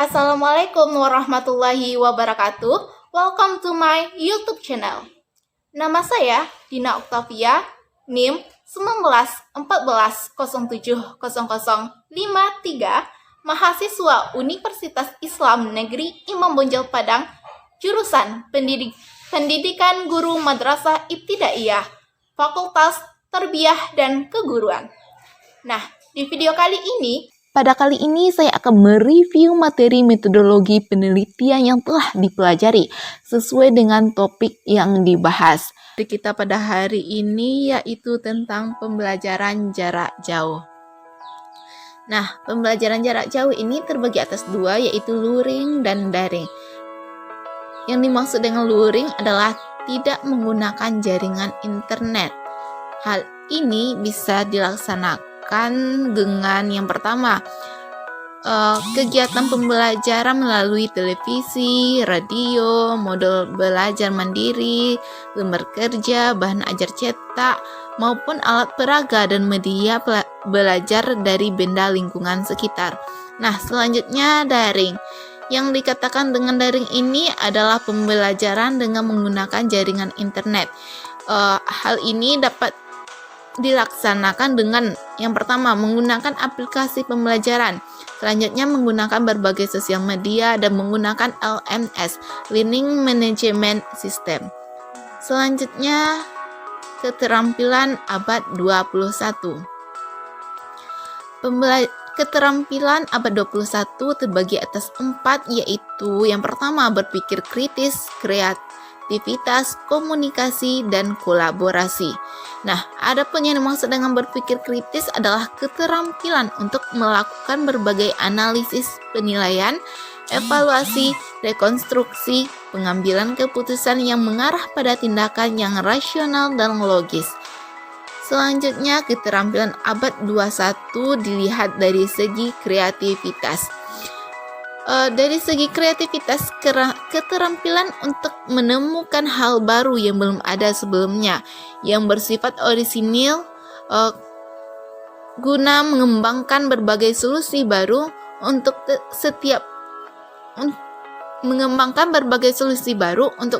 Assalamualaikum warahmatullahi wabarakatuh. Welcome to my YouTube channel. Nama saya Dina Octavia, NIM 1914070053, mahasiswa Universitas Islam Negeri Imam Bonjol Padang, jurusan Pendidikan Guru Madrasah Ibtidaiyah, Fakultas Tarbiyah dan Keguruan. Nah, di video kali ini, pada kali ini saya akan mereview materi metodologi penelitian yang telah dipelajari sesuai dengan topik yang dibahas. Kita pada hari ini yaitu tentang pembelajaran jarak jauh. Nah, pembelajaran jarak jauh ini terbagi atas dua, yaitu luring dan daring. Yang dimaksud dengan luring adalah tidak menggunakan jaringan internet. Hal ini bisa dilaksanakan dengan yang pertama, kegiatan pembelajaran melalui televisi, radio, modul belajar mandiri, lembar kerja, bahan ajar cetak, maupun alat peraga dan media belajar dari benda lingkungan sekitar. Nah, selanjutnya daring. Yang dikatakan dengan daring ini adalah pembelajaran dengan menggunakan jaringan internet. Hal ini dapat dilaksanakan dengan yang pertama, menggunakan aplikasi pembelajaran, selanjutnya menggunakan berbagai sosial media dan menggunakan LMS, Learning Management System. Selanjutnya, keterampilan abad 21. Keterampilan abad 21 terbagi atas 4, yaitu yang pertama, berpikir kritis, kreativitas, komunikasi, dan kolaborasi. Nah, adapun yang dimaksud dengan berpikir kritis adalah keterampilan untuk melakukan berbagai analisis, penilaian, evaluasi, rekonstruksi, pengambilan keputusan yang mengarah pada tindakan yang rasional dan logis. Selanjutnya, keterampilan abad 21 dilihat dari segi kreativitas. Dari segi kreativitas, keterampilan untuk menemukan hal baru yang belum ada sebelumnya, yang bersifat orisinil, guna mengembangkan berbagai solusi baru untuk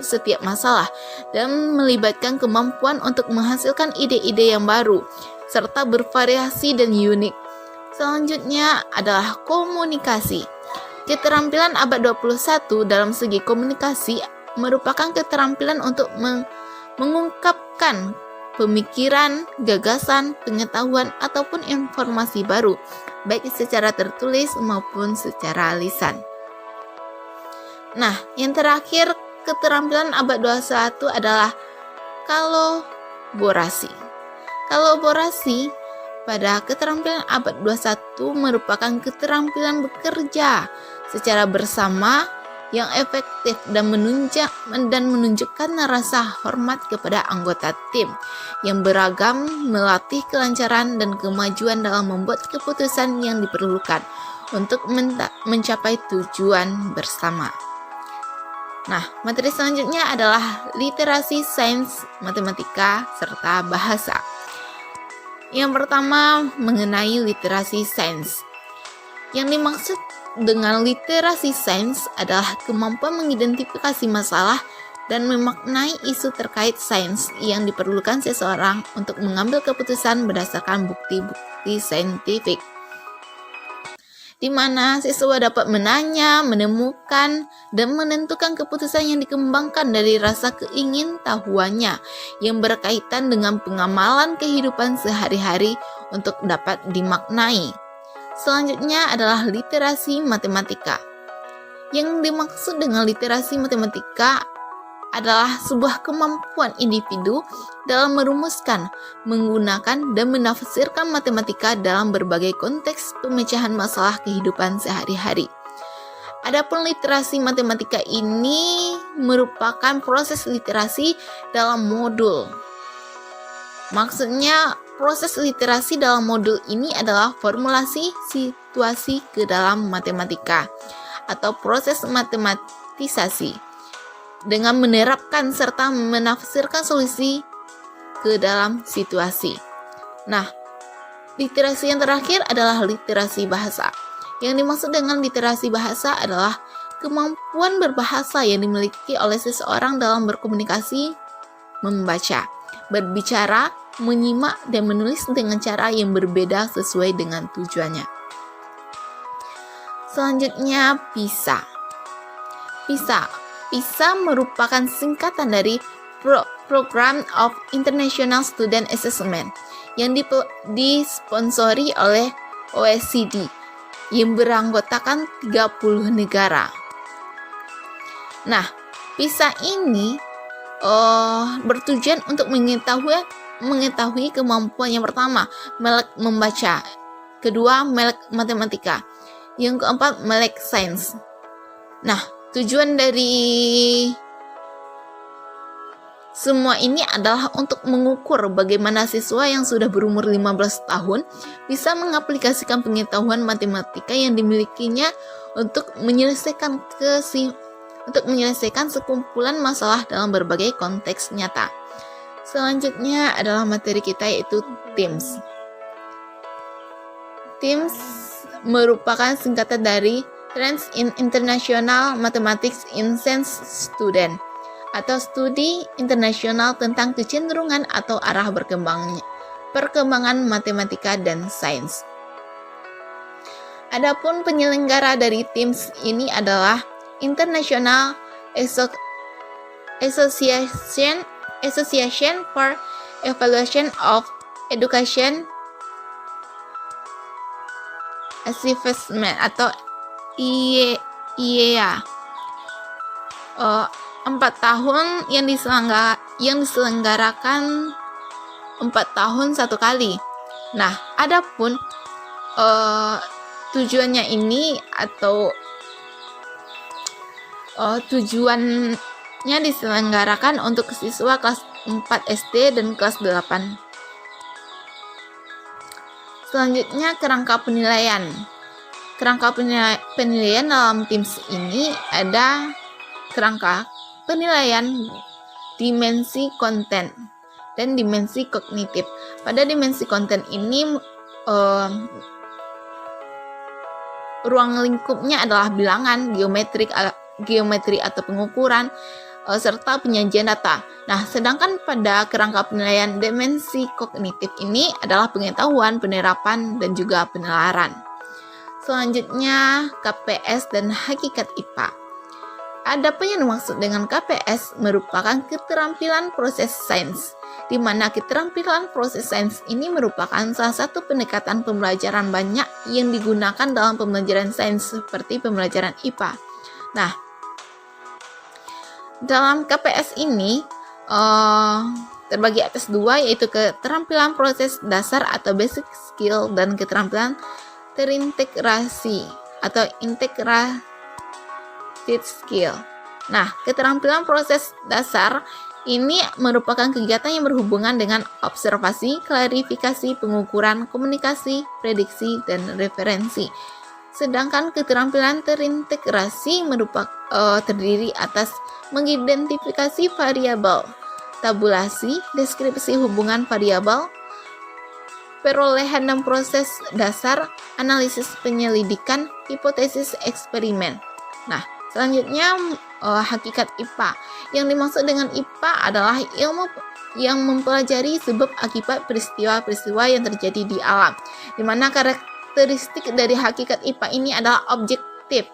setiap masalah, dan melibatkan kemampuan untuk menghasilkan ide-ide yang baru, serta bervariasi dan unik. Selanjutnya adalah komunikasi. Keterampilan abad 21 dalam segi komunikasi merupakan keterampilan untuk mengungkapkan pemikiran, gagasan, pengetahuan, ataupun informasi baru, baik secara tertulis maupun secara lisan. Nah, yang terakhir, keterampilan abad 21 adalah kolaborasi. Kolaborasi pada keterampilan abad 21 merupakan keterampilan bekerja secara bersama yang efektif dan menunjukkan rasa hormat kepada anggota tim yang beragam, melatih kelancaran dan kemajuan dalam membuat keputusan yang diperlukan untuk mencapai tujuan bersama. Nah, materi selanjutnya adalah literasi sains, matematika, serta bahasa. Yang pertama, mengenai literasi sains. Yang dimaksud dengan literasi sains adalah kemampuan mengidentifikasi masalah dan memaknai isu terkait sains yang diperlukan seseorang untuk mengambil keputusan berdasarkan bukti-bukti saintifik, di mana siswa dapat menanya, menemukan, dan menentukan keputusan yang dikembangkan dari rasa keingintahuannya yang berkaitan dengan pengamalan kehidupan sehari-hari untuk dapat dimaknai. Selanjutnya adalah literasi matematika. Yang dimaksud dengan literasi matematika adalah sebuah kemampuan individu dalam merumuskan, menggunakan, dan menafsirkan matematika dalam berbagai konteks pemecahan masalah kehidupan sehari-hari. Adapun literasi matematika ini merupakan proses literasi dalam modul. Maksudnya, proses literasi dalam modul ini adalah formulasi situasi ke dalam matematika atau proses matematisasi dengan menerapkan serta menafsirkan solusi ke dalam situasi. Nah, literasi yang terakhir adalah literasi bahasa. Yang dimaksud dengan literasi bahasa adalah kemampuan berbahasa yang dimiliki oleh seseorang dalam berkomunikasi, membaca, berbicara, menyimak, dan menulis dengan cara yang berbeda sesuai dengan tujuannya. Selanjutnya, PISA. PISA merupakan singkatan dari Program of International Student Assessment yang disponsori oleh OECD yang beranggotakan 30 negara. Nah, PISA ini bertujuan untuk mengetahui kemampuan yang pertama, melek membaca, kedua, melek matematika, yang keempat, melek sains. Nah, tujuan dari semua ini adalah untuk mengukur bagaimana siswa yang sudah berumur 15 tahun bisa mengaplikasikan pengetahuan matematika yang dimilikinya untuk menyelesaikan sekumpulan masalah dalam berbagai konteks nyata. Selanjutnya adalah materi kita, yaitu TIMSS. TIMSS merupakan singkatan dari Trends in International Mathematics in Science Student, atau studi internasional tentang kecenderungan atau arah perkembangan matematika dan sains. Adapun penyelenggara dari TIMSS ini adalah International Association for Evaluation of Education Assessment atau IEA. 4 tahun yang diselenggarakan 4 tahun 1 kali. Nah, adapun tujuannya ini atau tujuannya diselenggarakan untuk siswa kelas 4 SD dan kelas 8. Selanjutnya, kerangka penilaian. Kerangka penilaian dalam TIMSS ini ada kerangka penilaian dimensi konten dan dimensi kognitif. Pada dimensi konten ini ruang lingkupnya adalah bilangan, geometri atau pengukuran, serta penyajian data. Nah, sedangkan pada kerangka penilaian dimensi kognitif ini adalah pengetahuan, penerapan, dan juga penalaran. Selanjutnya, KPS dan hakikat IPA. Adapun yang dimaksud dengan KPS merupakan keterampilan proses sains, di mana keterampilan proses sains ini merupakan salah satu pendekatan pembelajaran banyak yang digunakan dalam pembelajaran sains seperti pembelajaran IPA. Nah, dalam KPS ini terbagi atas 2, yaitu keterampilan proses dasar atau basic skill dan keterampilan terintegrasi atau integrated skill. Nah, keterampilan proses dasar ini merupakan kegiatan yang berhubungan dengan observasi, klarifikasi, pengukuran, komunikasi, prediksi, dan referensi. Sedangkan keterampilan terintegrasi terdiri atas mengidentifikasi variabel, tabulasi, deskripsi hubungan variabel, perolehan dan proses dasar, analisis penyelidikan, hipotesis eksperimen. Nah, selanjutnya hakikat IPA. Yang dimaksud dengan IPA adalah ilmu yang mempelajari sebab akibat peristiwa-peristiwa yang terjadi di alam, di mana karakteristik dari hakikat IPA ini adalah objektif,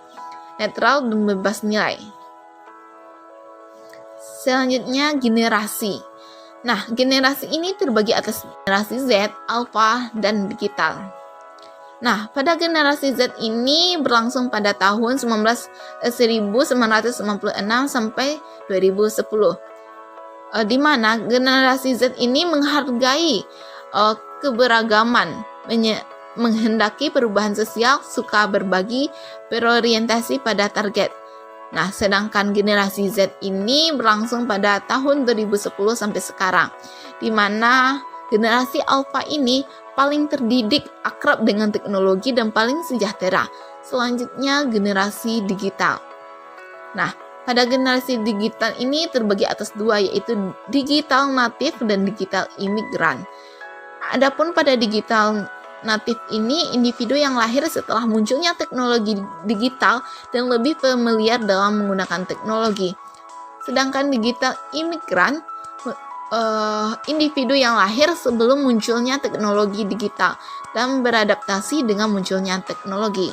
netral, dan bebas nilai. Selanjutnya, generasi. Nah, generasi ini terbagi atas generasi Z, alpha, dan digital. Nah, pada generasi Z ini berlangsung pada tahun 1996 sampai 2010. Di mana generasi Z ini menghargai keberagaman, menghendaki perubahan sosial, suka berbagi, berorientasi pada target. Nah, sedangkan generasi Z ini berlangsung pada tahun 2010 sampai sekarang, di mana generasi alpha ini paling terdidik, akrab dengan teknologi, dan paling sejahtera. Selanjutnya, generasi digital. Nah, pada generasi digital ini terbagi atas 2, yaitu digital natif dan digital imigran. Adapun pada digital natif ini individu yang lahir setelah munculnya teknologi digital dan lebih familiar dalam menggunakan teknologi. Sedangkan digital imigran, individu yang lahir sebelum munculnya teknologi digital dan beradaptasi dengan munculnya teknologi.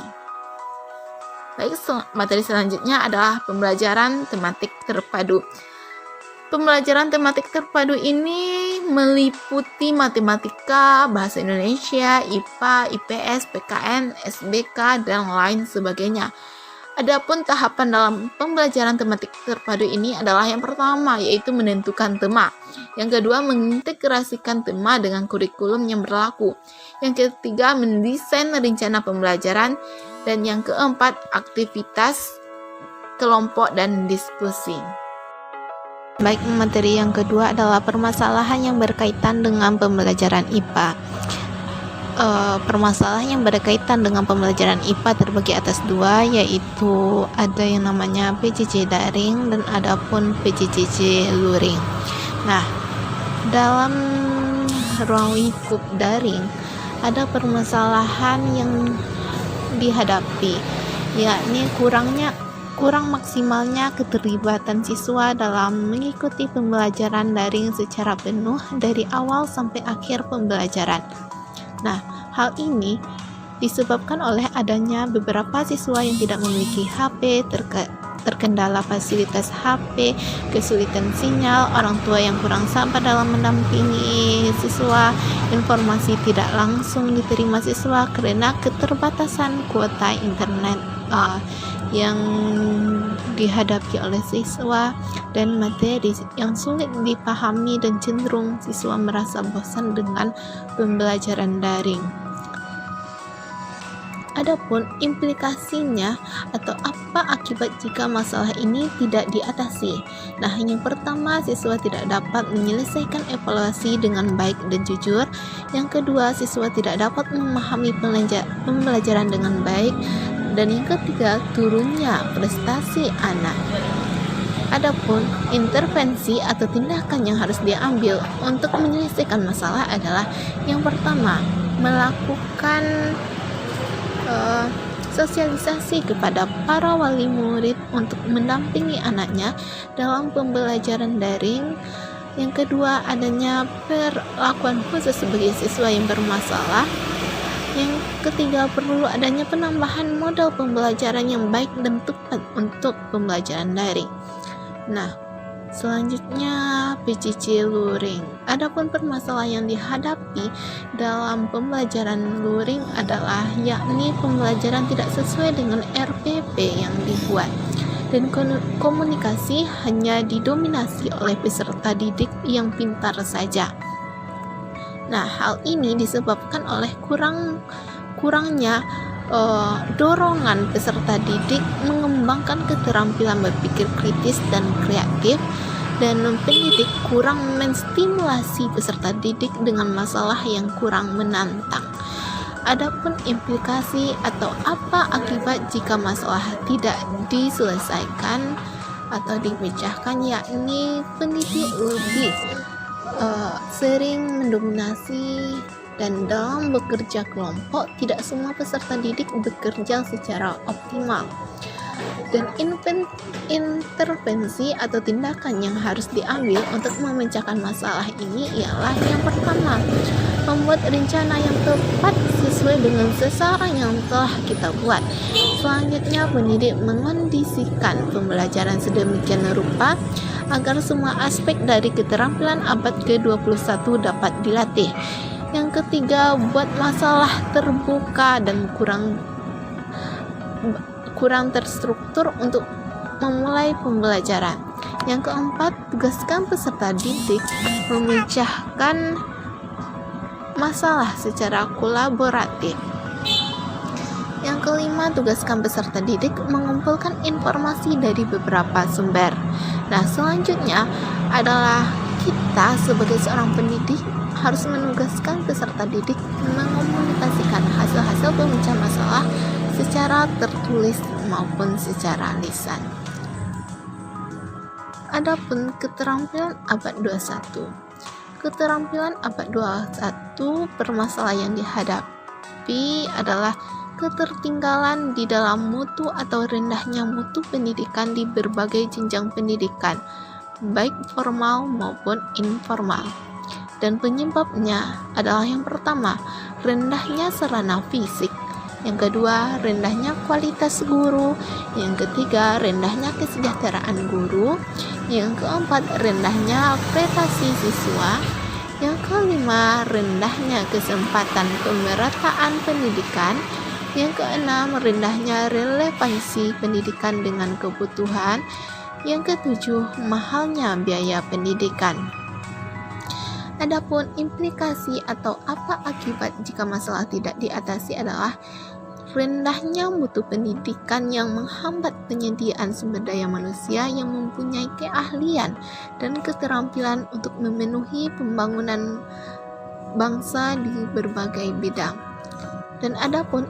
Baik, materi selanjutnya adalah pembelajaran tematik terpadu. Pembelajaran tematik terpadu ini meliputi matematika, bahasa Indonesia, IPA, IPS, PKN, SBK, dan lain sebagainya. Adapun tahapan dalam pembelajaran tematik terpadu ini adalah yang pertama, yaitu menentukan tema. Yang kedua, mengintegrasikan tema dengan kurikulum yang berlaku. Yang ketiga, mendesain rencana pembelajaran. Dan yang keempat, aktivitas kelompok dan diskusi. Baik, materi yang kedua adalah permasalahan yang berkaitan dengan pembelajaran IPA. Permasalahan yang berkaitan dengan pembelajaran IPA terbagi atas dua, yaitu ada yang namanya PJJ daring dan ada pun PJJ luring. Nah, dalam ruang lingkup daring ada permasalahan yang dihadapi, yakni kurang maksimalnya keterlibatan siswa dalam mengikuti pembelajaran daring secara penuh dari awal sampai akhir pembelajaran. Nah, hal ini disebabkan oleh adanya beberapa siswa yang tidak memiliki HP, terkendala fasilitas HP, kesulitan sinyal, orang tua yang kurang sabar dalam mendampingi siswa, informasi tidak langsung diterima siswa karena keterbatasan kuota internet yang dihadapi oleh siswa, dan materi yang sulit dipahami dan cenderung siswa merasa bosan dengan pembelajaran daring. Adapun implikasinya atau apa akibat jika masalah ini tidak diatasi. Nah, yang pertama, siswa tidak dapat menyelesaikan evaluasi dengan baik dan jujur. Yang kedua, siswa tidak dapat memahami pembelajaran dengan baik. Dan yang ketiga, turunnya prestasi anak. Adapun intervensi atau tindakan yang harus diambil untuk menyelesaikan masalah adalah yang pertama, melakukan sosialisasi kepada para wali murid untuk mendampingi anaknya dalam pembelajaran daring. Yang kedua, adanya perlakuan khusus bagi siswa yang bermasalah. Yang ketiga, perlu adanya penambahan modal pembelajaran yang baik dan tepat untuk pembelajaran daring. Nah, selanjutnya PJJ luring. Adapun permasalahan yang dihadapi dalam pembelajaran luring adalah yakni pembelajaran tidak sesuai dengan RPP yang dibuat dan komunikasi hanya didominasi oleh peserta didik yang pintar saja. Nah, hal ini disebabkan oleh kurangnya dorongan peserta didik mengembangkan keterampilan berpikir kritis dan kreatif, dan pendidik kurang menstimulasi peserta didik dengan masalah yang kurang menantang. Adapun implikasi atau apa akibat jika masalah tidak diselesaikan atau dipecahkan, yakni pendidik lebih sering mendominasi, dan dalam bekerja kelompok tidak semua peserta didik bekerja secara optimal. Dan intervensi atau tindakan yang harus diambil untuk memecahkan masalah ini ialah yang pertama, membuat rencana yang tepat sesuai dengan sasaran yang telah kita buat. Selanjutnya, pendidik mengondisikan pembelajaran sedemikian rupa agar semua aspek dari keterampilan abad ke-21 dapat dilatih. Yang ketiga, buat masalah terbuka dan kurang terstruktur untuk memulai pembelajaran. Yang keempat, tugaskan peserta didik memecahkan masalah secara kolaboratif. Yang kelima, tugaskan peserta didik mengumpulkan informasi dari beberapa sumber. Nah, selanjutnya adalah kita sebagai seorang pendidik harus menugaskan peserta didik mengomunikasikan hasil-hasil pemecahan masalah secara tertulis maupun secara lisan. Adapun keterampilan abad 21. Keterampilan abad 21, permasalahan yang dihadapi hadapi adalah ketertinggalan di dalam mutu atau rendahnya mutu pendidikan di berbagai jenjang pendidikan, baik formal maupun informal. Dan penyebabnya adalah yang pertama, rendahnya sarana fisik. Yang kedua, rendahnya kualitas guru. Yang ketiga, rendahnya kesejahteraan guru. Yang keempat, rendahnya prestasi siswa. Yang kelima, rendahnya kesempatan pemerataan pendidikan. Yang keenam, rendahnya relevansi pendidikan dengan kebutuhan. Yang ketujuh, mahalnya biaya pendidikan. Adapun implikasi atau apa akibat jika masalah tidak diatasi adalah rendahnya mutu pendidikan yang menghambat penyediaan sumber daya manusia yang mempunyai keahlian dan keterampilan untuk memenuhi pembangunan bangsa di berbagai bidang. Dan adapun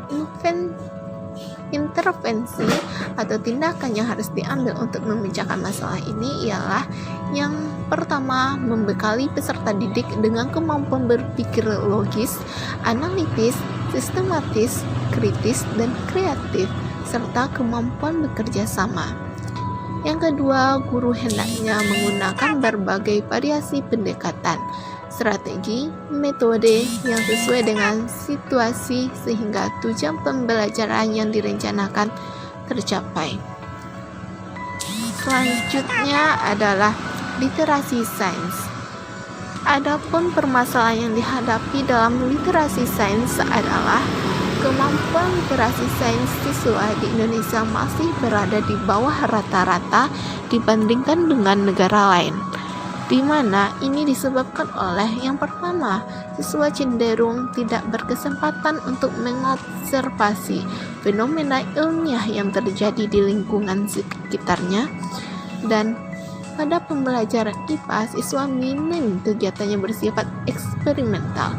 intervensi atau tindakan yang harus diambil untuk memecahkan masalah ini ialah yang pertama, membekali peserta didik dengan kemampuan berpikir logis, analitis, sistematis, kritis, dan kreatif, serta kemampuan bekerja sama. Yang kedua, guru hendaknya menggunakan berbagai variasi pendekatan, strategi, metode yang sesuai dengan situasi sehingga tujuan pembelajaran yang direncanakan tercapai. Selanjutnya adalah literasi sains. Adapun permasalahan yang dihadapi dalam literasi sains adalah kemampuan literasi sains siswa di Indonesia masih berada di bawah rata-rata dibandingkan dengan negara lain, di mana ini disebabkan oleh yang pertama, siswa cenderung tidak berkesempatan untuk mengobservasi fenomena ilmiah yang terjadi di lingkungan sekitarnya, dan pada pembelajaran IPA, siswa minim kegiatannya bersifat eksperimental.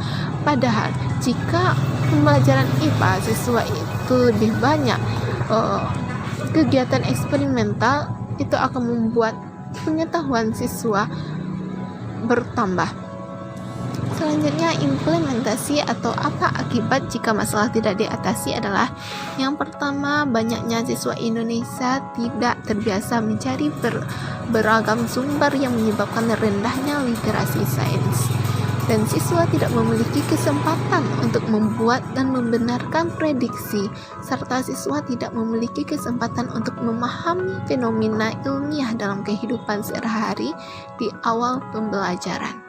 Padahal, jika pembelajaran IPA siswa itu lebih banyak kegiatan eksperimental, itu akan membuat pengetahuan siswa bertambah. Selanjutnya, implementasi atau apa akibat jika masalah tidak diatasi adalah yang pertama, banyaknya siswa Indonesia tidak terbiasa mencari beragam sumber yang menyebabkan rendahnya literasi sains, dan siswa tidak memiliki kesempatan untuk membuat dan membenarkan prediksi, serta siswa tidak memiliki kesempatan untuk memahami fenomena ilmiah dalam kehidupan sehari-hari di awal pembelajaran.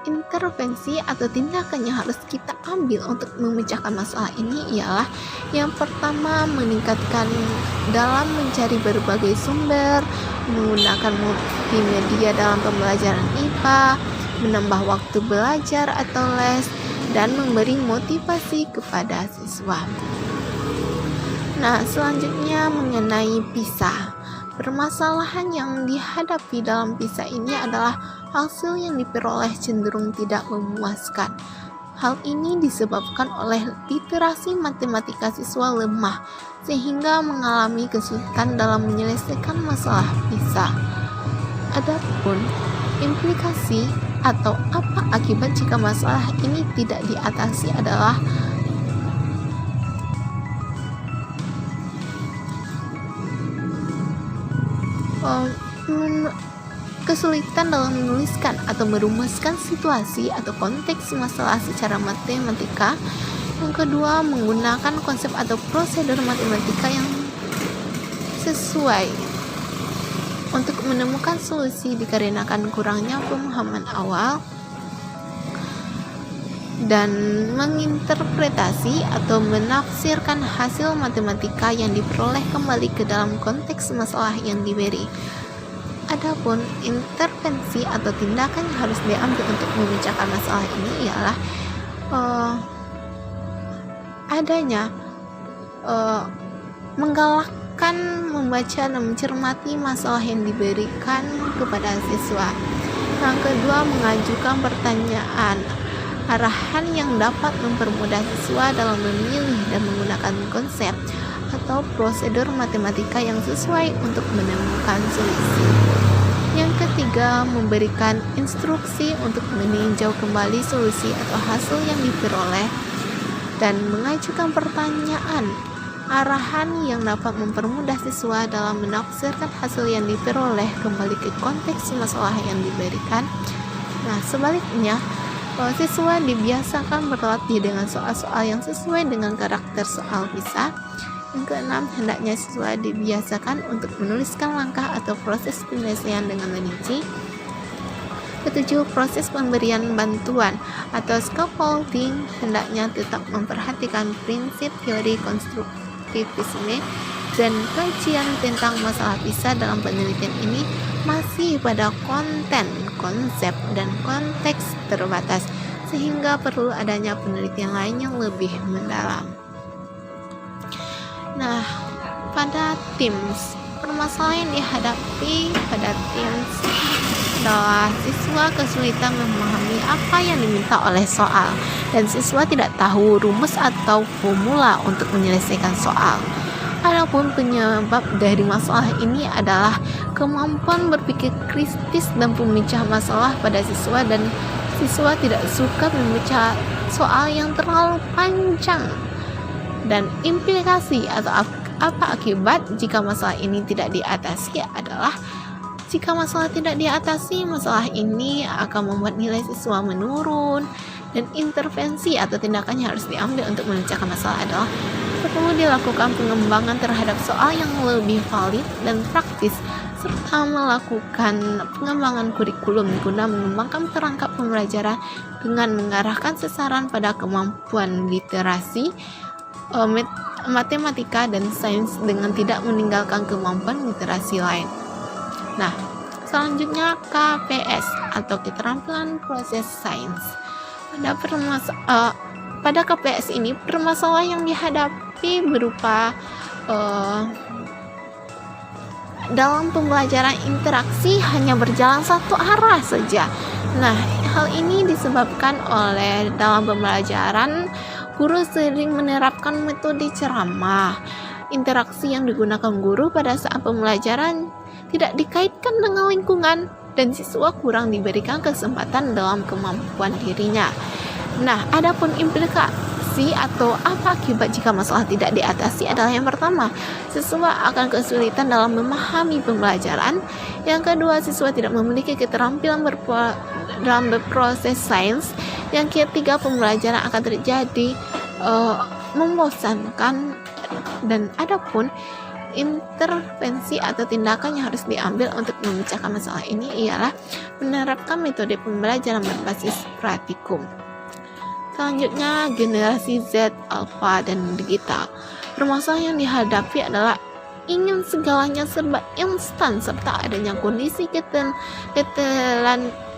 Intervensi atau tindakan yang harus kita ambil untuk memecahkan masalah ini ialah yang pertama, meningkatkan dalam mencari berbagai sumber, menggunakan multimedia dalam pembelajaran IPA, menambah waktu belajar atau les, dan memberi motivasi kepada siswa. Nah, selanjutnya mengenai PISA. Permasalahan yang dihadapi dalam PISA ini adalah hasil yang diperoleh cenderung tidak memuaskan. Hal ini disebabkan oleh literasi matematika siswa lemah, sehingga mengalami kesulitan dalam menyelesaikan masalah PISA. Adapun implikasi atau apa akibat jika masalah ini tidak diatasi adalah kesulitan dalam menuliskan atau merumuskan situasi atau konteks masalah secara matematika. Yang kedua, menggunakan konsep atau prosedur matematika yang sesuai untuk menemukan solusi dikarenakan kurangnya pemahaman awal, dan menginterpretasi atau menafsirkan hasil matematika yang diperoleh kembali ke dalam konteks masalah yang diberi. Adapun intervensi atau tindakan yang harus diambil untuk memecahkan masalah ini ialah adanya menggalakkan membaca dan mencermati masalah yang diberikan kepada siswa. Yang kedua, mengajukan pertanyaan arahan yang dapat mempermudah siswa dalam memilih dan menggunakan konsep atau prosedur matematika yang sesuai untuk menemukan solusi. Yang ketiga, memberikan instruksi untuk meninjau kembali solusi atau hasil yang diperoleh dan mengajukan pertanyaan arahan yang dapat mempermudah siswa dalam menafsirkan hasil yang diperoleh kembali ke konteks masalah yang diberikan. Nah, sebaliknya, siswa dibiasakan berlatih dengan soal-soal yang sesuai dengan karakter soal bisa. Yang keenam, hendaknya siswa dibiasakan untuk menuliskan langkah atau proses penyelesaian dengan rinci. Ketujuh, proses pemberian bantuan atau scaffolding hendaknya tetap memperhatikan prinsip teori konstruktivisme dan kajian tentang masalah bisa dalam penelitian ini masih pada konten, konsep, dan konteks terbatas, sehingga perlu adanya penelitian lain yang lebih mendalam. Nah, pada TIMSS, permasalahan yang dihadapi pada TIMSS adalah siswa kesulitan memahami apa yang diminta oleh soal, dan siswa tidak tahu rumus atau formula untuk menyelesaikan soal. Adapun penyebab dari masalah ini adalah kemampuan berpikir kritis dan pemecah masalah pada siswa, dan siswa tidak suka memecah soal yang terlalu panjang. Dan implikasi atau apa akibat jika masalah ini tidak diatasi adalah jika masalah tidak diatasi, masalah ini akan membuat nilai siswa menurun, dan intervensi atau tindakan yang harus diambil untuk memecahkan masalah adalah perlu dilakukan pengembangan terhadap soal yang lebih valid dan praktis, serta melakukan pengembangan kurikulum guna mengembangkan perangkat pembelajaran dengan mengarahkan sasaran pada kemampuan literasi, matematika, dan sains dengan tidak meninggalkan kemampuan literasi lain. Nah, selanjutnya KPS atau keterampilan proses sains. Pada KPS ini permasalahan yang dihadapi berupa dalam pembelajaran interaksi hanya berjalan satu arah saja. Nah, hal ini disebabkan oleh dalam pembelajaran guru sering menerapkan metode ceramah. Interaksi yang digunakan guru pada saat pembelajaran tidak dikaitkan dengan lingkungan, dan siswa kurang diberikan kesempatan dalam kemampuan dirinya. Nah, adapun implikasi atau apa akibat jika masalah tidak diatasi adalah yang pertama, siswa akan kesulitan dalam memahami pembelajaran. Yang kedua, siswa tidak memiliki keterampilan dalam berproses sains. Yang ketiga, pembelajaran akan terjadi membosankan. Dan adapun intervensi atau tindakan yang harus diambil untuk memecahkan masalah ini ialah menerapkan metode pembelajaran berbasis praktikum. Selanjutnya, generasi Z, Alpha, dan digital. Permasalahan yang dihadapi adalah ingin segalanya serba instan serta adanya kondisi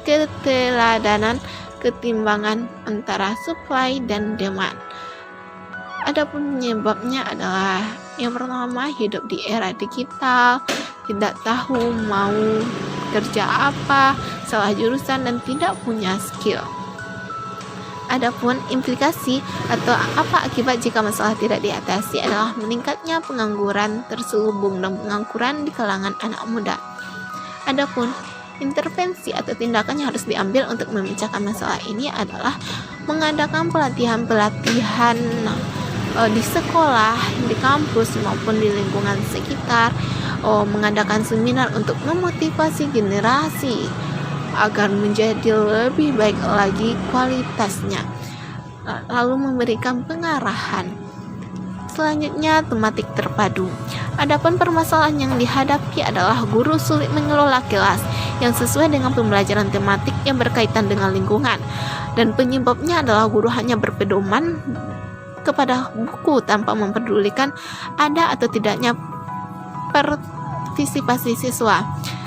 keteladanan ketimbangan antara supply dan demand. Adapun penyebabnya adalah yang pertama, hidup di era digital, tidak tahu mau kerja apa, salah jurusan, dan tidak punya skill. Adapun implikasi atau apa akibat jika masalah tidak diatasi adalah meningkatnya pengangguran terselubung dan pengangguran di kalangan anak muda. Adapun intervensi atau tindakan yang harus diambil untuk memecahkan masalah ini adalah mengadakan pelatihan-pelatihan di sekolah, di kampus maupun di lingkungan sekitar, mengadakan seminar untuk memotivasi generasi agar menjadi lebih baik lagi kualitasnya, lalu memberikan pengarahan. Selanjutnya, tematik terpadu. Adapun permasalahan yang dihadapi adalah guru sulit mengelola kelas yang sesuai dengan pembelajaran tematik yang berkaitan dengan lingkungan, dan penyebabnya adalah guru hanya berpedoman kepada buku tanpa memperdulikan ada atau tidaknya partisipasi siswa,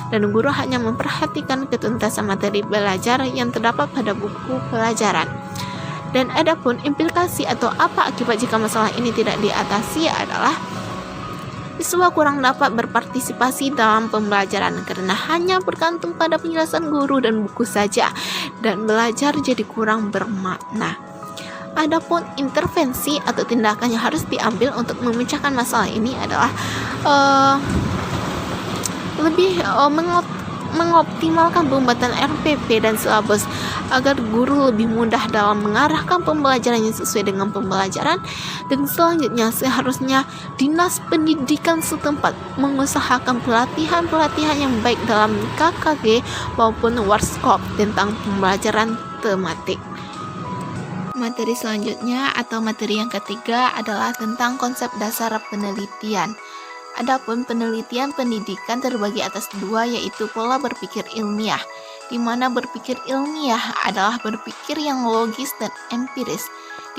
dan guru hanya memperhatikan ketuntasan materi belajar yang terdapat pada buku pelajaran. Dan adapun implikasi atau apa akibat jika masalah ini tidak diatasi adalah siswa kurang dapat berpartisipasi dalam pembelajaran karena hanya bergantung pada penjelasan guru dan buku saja, dan belajar jadi kurang bermakna. Adapun intervensi atau tindakan yang harus diambil untuk memecahkan masalah ini adalah lebih mengoptimalkan pembuatan RPP dan silabus agar guru lebih mudah dalam mengarahkan pembelajarannya sesuai dengan pembelajaran. Dan selanjutnya seharusnya Dinas Pendidikan setempat mengusahakan pelatihan-pelatihan yang baik dalam KKG maupun workshop tentang pembelajaran tematik. Materi selanjutnya atau materi yang ketiga adalah tentang konsep dasar penelitian. Adapun penelitian pendidikan terbagi atas dua, yaitu pola berpikir ilmiah, di mana berpikir ilmiah adalah berpikir yang logis dan empiris,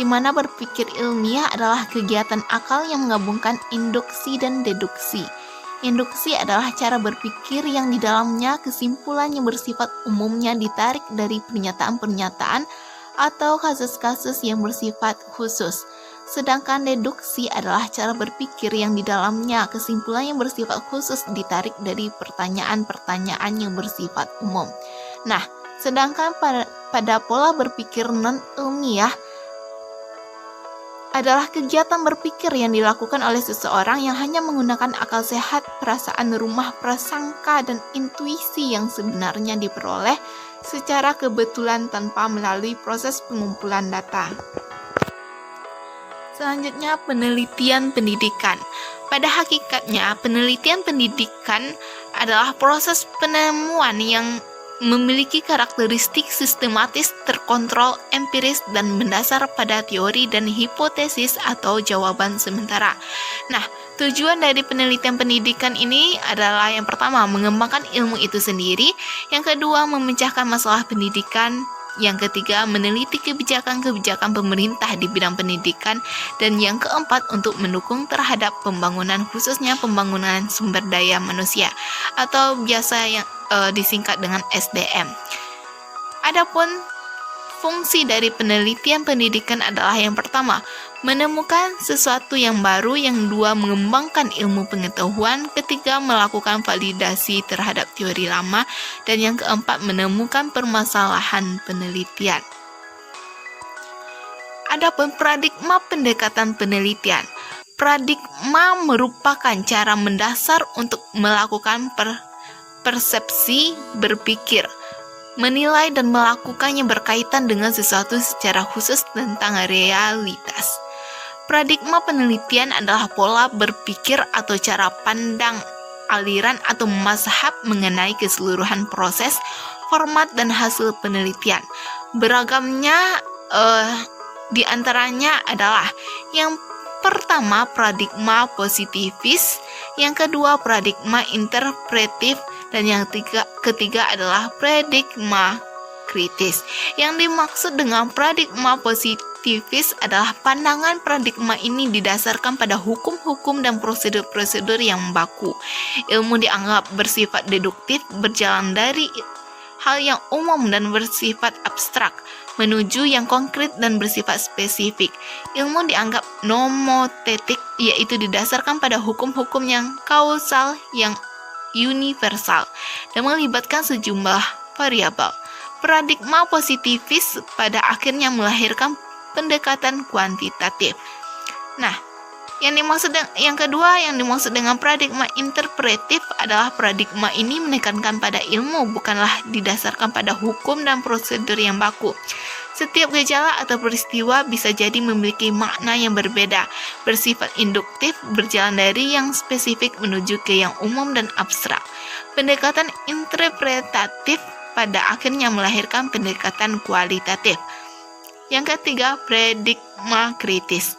di mana berpikir ilmiah adalah kegiatan akal yang menggabungkan induksi dan deduksi. Induksi adalah cara berpikir yang di dalamnya kesimpulan yang bersifat umumnya ditarik dari pernyataan-pernyataan atau kasus-kasus yang bersifat khusus. Sedangkan deduksi adalah cara berpikir yang di dalamnya kesimpulan yang bersifat khusus ditarik dari pertanyaan-pertanyaan yang bersifat umum. Nah, sedangkan pada pola berpikir non-ilmiah adalah kegiatan berpikir yang dilakukan oleh seseorang yang hanya menggunakan akal sehat, perasaan rumah prasangka, dan intuisi yang sebenarnya diperoleh secara kebetulan tanpa melalui proses pengumpulan data. Selanjutnya, penelitian pendidikan. Pada hakikatnya, penelitian pendidikan adalah proses penemuan yang memiliki karakteristik sistematis, terkontrol, empiris, dan mendasar pada teori dan hipotesis atau jawaban sementara. Nah, tujuan dari penelitian pendidikan ini adalah yang pertama, mengembangkan ilmu itu sendiri, yang kedua, memecahkan masalah pendidikan, yang ketiga, meneliti kebijakan-kebijakan pemerintah di bidang pendidikan, dan yang keempat, untuk mendukung terhadap pembangunan, khususnya pembangunan sumber daya manusia atau biasa yang disingkat dengan SDM. Adapun fungsi dari penelitian pendidikan adalah yang pertama, menemukan sesuatu yang baru, yang kedua, mengembangkan ilmu pengetahuan, ketiga, melakukan validasi terhadap teori lama, dan yang keempat, menemukan permasalahan penelitian. Adapun paradigma pendekatan penelitian. Paradigma merupakan cara mendasar untuk melakukan persepsi berpikir, menilai dan melakukannya berkaitan dengan sesuatu secara khusus tentang realitas. Paradigma penelitian adalah pola berpikir atau cara pandang, aliran atau mazhab mengenai keseluruhan proses, format, dan hasil penelitian. Beragamnya di antaranya adalah yang pertama paradigma positivis, yang kedua paradigma interpretif, dan yang ketiga adalah paradigma kritis. Yang dimaksud dengan paradigma positivis adalah pandangan paradigma ini didasarkan pada hukum-hukum dan prosedur-prosedur yang baku. Ilmu dianggap bersifat deduktif, berjalan dari hal yang umum dan bersifat abstrak menuju yang konkret dan bersifat spesifik. Ilmu dianggap nomotetik, yaitu didasarkan pada hukum-hukum yang kausal yang universal dan melibatkan sejumlah variabel. Paradigma positivis pada akhirnya melahirkan pendekatan kuantitatif. Nah, yang kedua yang dimaksud dengan paradigma interpretif adalah paradigma ini menekankan pada ilmu, bukanlah didasarkan pada hukum dan prosedur yang baku. Setiap gejala atau peristiwa bisa jadi memiliki makna yang berbeda, bersifat induktif, berjalan dari yang spesifik menuju ke yang umum dan abstrak. Pendekatan interpretatif pada akhirnya melahirkan pendekatan kualitatif. Yang ketiga, paradigma kritis.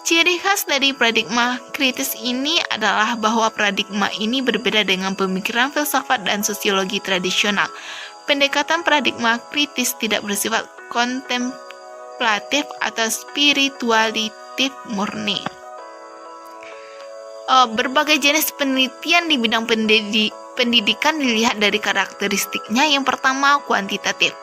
Ciri khas dari paradigma kritis ini adalah bahwa paradigma ini berbeda dengan pemikiran filsafat dan sosiologi tradisional. Pendekatan paradigma kritis tidak bersifat kontemplatif atau spiritualitif murni. Berbagai jenis penelitian di bidang pendidikan dilihat dari karakteristiknya. Yang pertama, kuantitatif.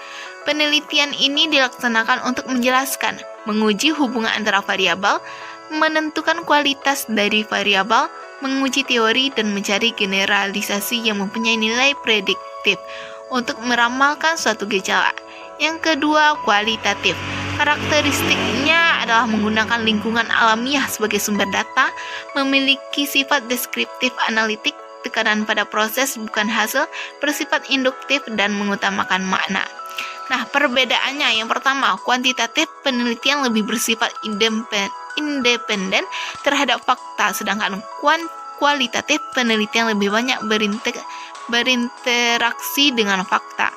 Penelitian ini dilaksanakan untuk menjelaskan, menguji hubungan antara variabel, menentukan kualitas dari variabel, menguji teori, dan mencari generalisasi yang mempunyai nilai prediktif untuk meramalkan suatu gejala. Yang kedua, kualitatif. Karakteristiknya adalah menggunakan lingkungan alamiah sebagai sumber data, memiliki sifat deskriptif analitik, tekanan pada proses bukan hasil, bersifat induktif dan mengutamakan makna. Nah, perbedaannya yang pertama, kuantitatif penelitian lebih bersifat independen terhadap fakta, sedangkan kualitatif penelitian lebih banyak berinteraksi dengan fakta.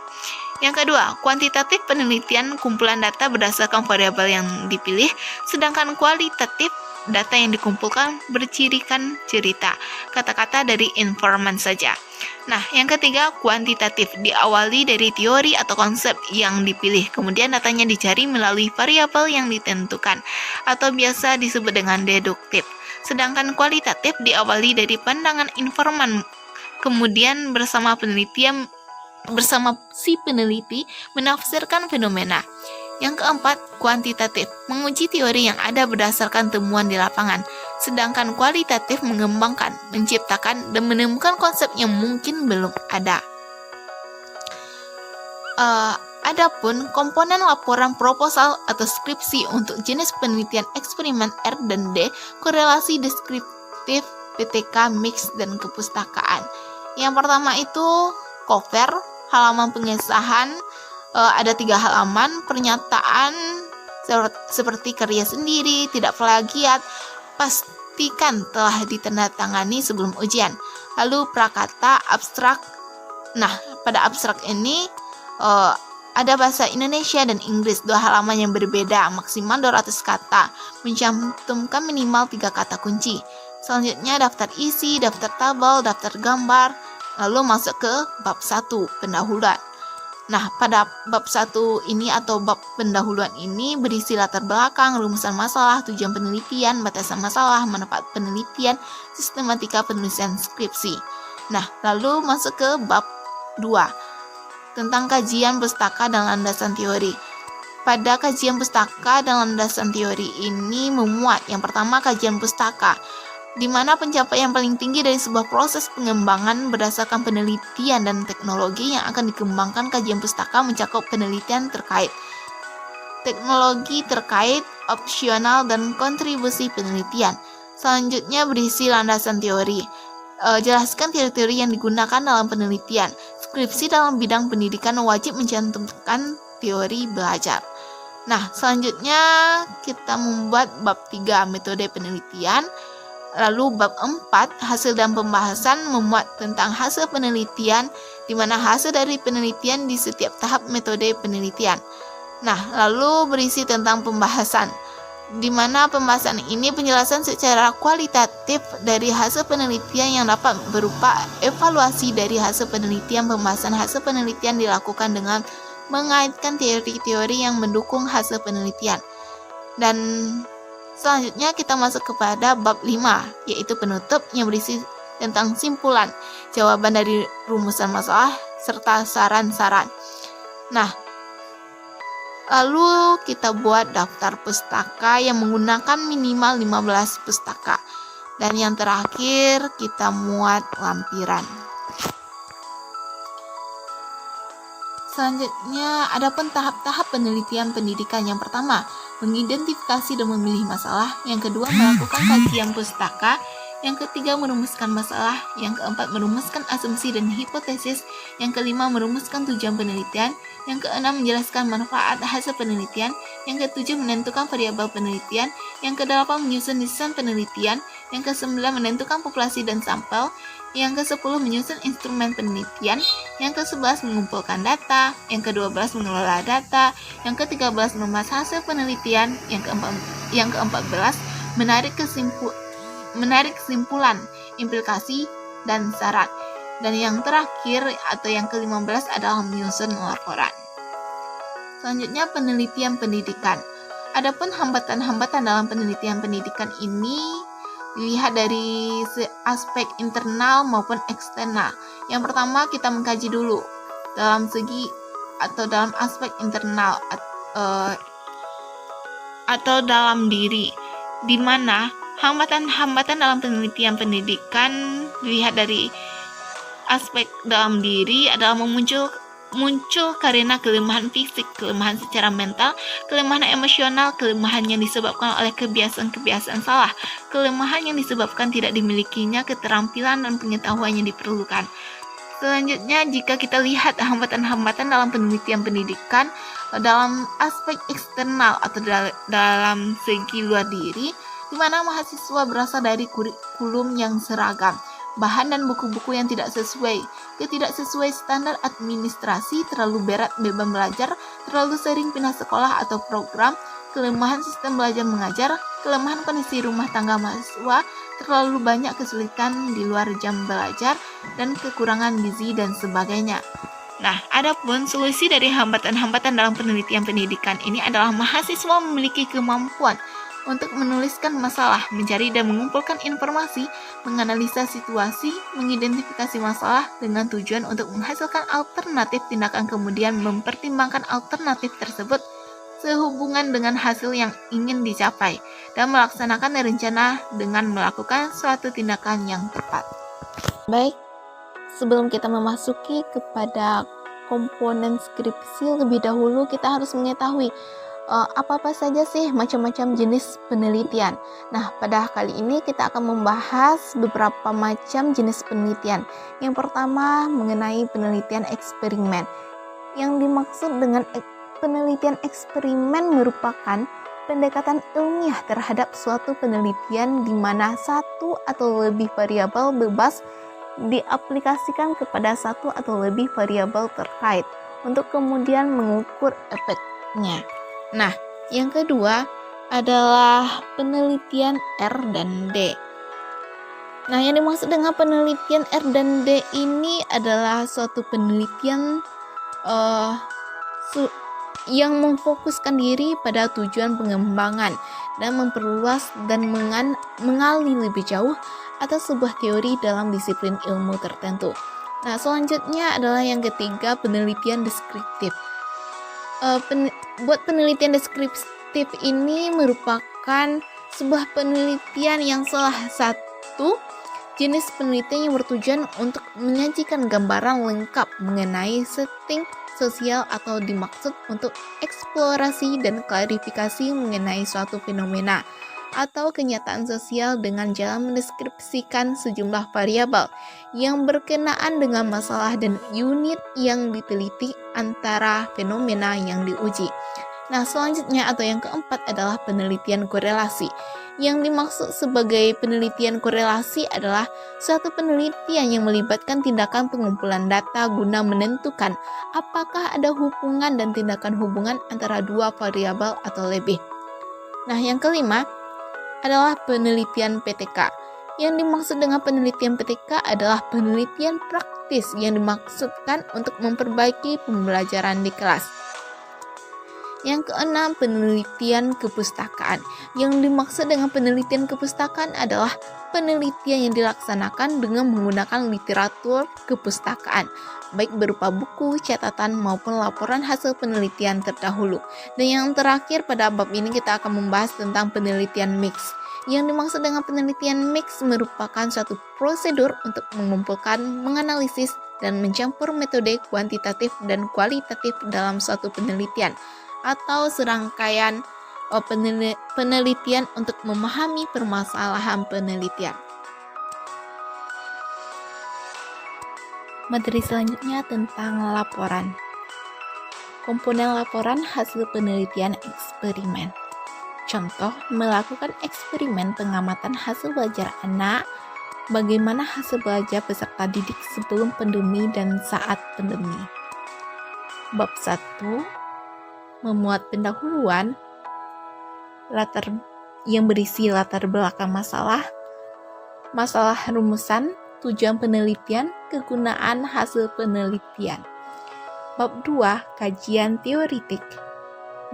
Yang kedua, kuantitatif penelitian kumpulan data berdasarkan variabel yang dipilih, sedangkan kualitatif data yang dikumpulkan bercirikan cerita, kata-kata dari informan saja. Nah, yang ketiga, kuantitatif diawali dari teori atau konsep yang dipilih, kemudian datanya dicari melalui variabel yang ditentukan, atau biasa disebut dengan deduktif. Sedangkan kualitatif diawali dari pandangan informan, kemudian bersama si peneliti menafsirkan fenomena. Yang keempat, kuantitatif menguji teori yang ada berdasarkan temuan di lapangan, sedangkan kualitatif mengembangkan, menciptakan, dan menemukan konsep yang mungkin belum ada. Adapun komponen laporan proposal atau skripsi untuk jenis penelitian eksperimen R dan D, korelasi deskriptif, PTK, mix, dan kepustakaan. Yang pertama itu cover, halaman pengesahan, ada 3 halaman, pernyataan seperti karya sendiri, tidak plagiat, pastikan telah ditandatangani sebelum ujian. Lalu prakata, abstrak. Nah, pada abstrak ini ada bahasa Indonesia dan Inggris, 2 halaman yang berbeda, maksimal 200 kata, mencantumkan minimal 3 kata kunci. Selanjutnya daftar isi, daftar tabel, daftar gambar, lalu masuk ke bab 1, pendahuluan. Nah, pada bab 1 ini atau bab pendahuluan ini berisi latar belakang, rumusan masalah, tujuan penelitian, batasan masalah, manfaat penelitian, sistematika penulisan skripsi. Nah, lalu masuk ke bab 2 tentang kajian pustaka dan landasan teori. Pada kajian pustaka dan landasan teori ini memuat yang pertama kajian pustaka, di mana pencapaian paling tinggi dari sebuah proses pengembangan berdasarkan penelitian dan teknologi yang akan dikembangkan. Kajian pustaka mencakup penelitian terkait teknologi terkait, opsional, dan kontribusi penelitian. Selanjutnya berisi landasan teori. Jelaskan teori-teori yang digunakan dalam penelitian. Skripsi dalam bidang pendidikan wajib mencantumkan teori belajar. Nah, selanjutnya kita membuat bab 3 metode penelitian. Lalu bab 4 hasil dan pembahasan memuat tentang hasil penelitian, di mana hasil dari penelitian di setiap tahap metode penelitian. Nah, lalu berisi tentang pembahasan, di mana pembahasan ini penjelasan secara kualitatif dari hasil penelitian yang dapat berupa evaluasi dari hasil penelitian. Pembahasan hasil penelitian dilakukan dengan mengaitkan teori-teori yang mendukung hasil penelitian. Dan selanjutnya kita masuk kepada bab 5, yaitu penutup yang berisi tentang simpulan, jawaban dari rumusan masalah, serta saran-saran. Nah, lalu kita buat daftar pustaka yang menggunakan minimal 15 pustaka. Dan yang terakhir kita muat lampiran. Selanjutnya, ada tahap-tahap penelitian pendidikan. Yang pertama, mengidentifikasi dan memilih masalah. Yang kedua, melakukan kajian pustaka. Yang ketiga, merumuskan masalah. Yang keempat, merumuskan asumsi dan hipotesis. Yang kelima, merumuskan tujuan penelitian. Yang keenam, menjelaskan manfaat hasil penelitian. Yang ketujuh, menentukan variabel penelitian. Yang kedelapan, menyusun desain penelitian. Yang kesembilan, menentukan populasi dan sampel. Yang ke-10 menyusun instrumen penelitian. Yang ke-11 mengumpulkan data. Yang ke-12 mengelola data. Yang ke-13 membahas hasil penelitian. Yang ke-14 menarik kesimpulan, implikasi, dan syarat. Dan yang terakhir atau yang ke-15 adalah menyusun laporan. Selanjutnya penelitian pendidikan. Adapun hambatan-hambatan dalam penelitian pendidikan ini dilihat dari aspek internal maupun eksternal. Yang pertama kita mengkaji dulu dalam segi atau dalam aspek internal atau dalam diri, di mana hambatan-hambatan dalam penelitian pendidikan dilihat dari aspek dalam diri adalah muncul karena kelemahan fisik, kelemahan secara mental, kelemahan emosional, kelemahan yang disebabkan oleh kebiasaan-kebiasaan salah, kelemahan yang disebabkan tidak dimilikinya keterampilan dan pengetahuan yang diperlukan. Selanjutnya, jika kita lihat hambatan-hambatan dalam penelitian pendidikan dalam aspek eksternal atau dalam segi luar diri, di mana mahasiswa berasal dari kurikulum yang seragam, bahan dan buku-buku yang tidak sesuai, ketidaksesuai standar administrasi, terlalu berat beban belajar, terlalu sering pindah sekolah atau program, kelemahan sistem belajar mengajar, kelemahan kondisi rumah tangga mahasiswa, terlalu banyak kesulitan di luar jam belajar, dan kekurangan gizi dan sebagainya. Nah, adapun solusi dari hambatan-hambatan dalam penelitian pendidikan ini adalah mahasiswa memiliki kemampuan untuk menuliskan masalah, mencari dan mengumpulkan informasi, menganalisa situasi, mengidentifikasi masalah dengan tujuan untuk menghasilkan alternatif tindakan, kemudian mempertimbangkan alternatif tersebut sehubungan dengan hasil yang ingin dicapai, dan melaksanakan rencana dengan melakukan suatu tindakan yang tepat. Baik, sebelum kita memasuki kepada komponen skripsi, lebih dahulu kita harus mengetahui apa-apa saja sih macam-macam jenis penelitian. Nah, pada kali ini kita akan membahas beberapa macam jenis penelitian. Yang pertama mengenai penelitian eksperimen. Yang dimaksud dengan penelitian eksperimen merupakan pendekatan ilmiah terhadap suatu penelitian di mana satu atau lebih variabel bebas diaplikasikan kepada satu atau lebih variabel terkait untuk kemudian mengukur efeknya. Nah, yang kedua adalah penelitian R dan D. Nah, yang dimaksud dengan penelitian R dan D ini adalah suatu penelitian yang memfokuskan diri pada tujuan pengembangan dan memperluas dan mengali lebih jauh atas sebuah teori dalam disiplin ilmu tertentu. Nah, selanjutnya adalah yang ketiga, penelitian deskriptif. Buat penelitian deskriptif ini merupakan sebuah penelitian yang salah satu jenis penelitian yang bertujuan untuk menyajikan gambaran lengkap mengenai setting sosial atau dimaksud untuk eksplorasi dan klarifikasi mengenai suatu fenomena atau kenyataan sosial dengan jalan mendeskripsikan sejumlah variabel yang berkenaan dengan masalah dan unit yang diteliti antara fenomena yang diuji. Nah, selanjutnya atau yang keempat adalah penelitian korelasi. Yang dimaksud sebagai penelitian korelasi adalah suatu penelitian yang melibatkan tindakan pengumpulan data guna menentukan apakah ada hubungan dan tindakan hubungan antara dua variabel atau lebih. Nah, yang kelima adalah penelitian PTK. Yang dimaksud dengan penelitian PTK adalah penelitian praktis yang dimaksudkan untuk memperbaiki pembelajaran di kelas. Yang keenam, penelitian kepustakaan. Yang dimaksud dengan penelitian kepustakaan adalah penelitian yang dilaksanakan dengan menggunakan literatur kepustakaan, baik berupa buku, catatan, maupun laporan hasil penelitian terdahulu. Dan yang terakhir pada bab ini kita akan membahas tentang penelitian mix. Yang dimaksud dengan penelitian mix merupakan suatu prosedur untuk mengumpulkan, menganalisis, dan mencampur metode kuantitatif dan kualitatif dalam suatu penelitian atau serangkaian penelitian untuk memahami permasalahan penelitian. Materi selanjutnya tentang laporan. Komponen laporan hasil penelitian eksperimen. Contoh, melakukan eksperimen pengamatan hasil belajar anak, bagaimana hasil belajar peserta didik sebelum pandemi dan saat pandemi. Bab 1 memuat pendahuluan yang berisi latar belakang masalah rumusan, tujuan penelitian, kegunaan hasil penelitian. Bab 2 kajian teoritik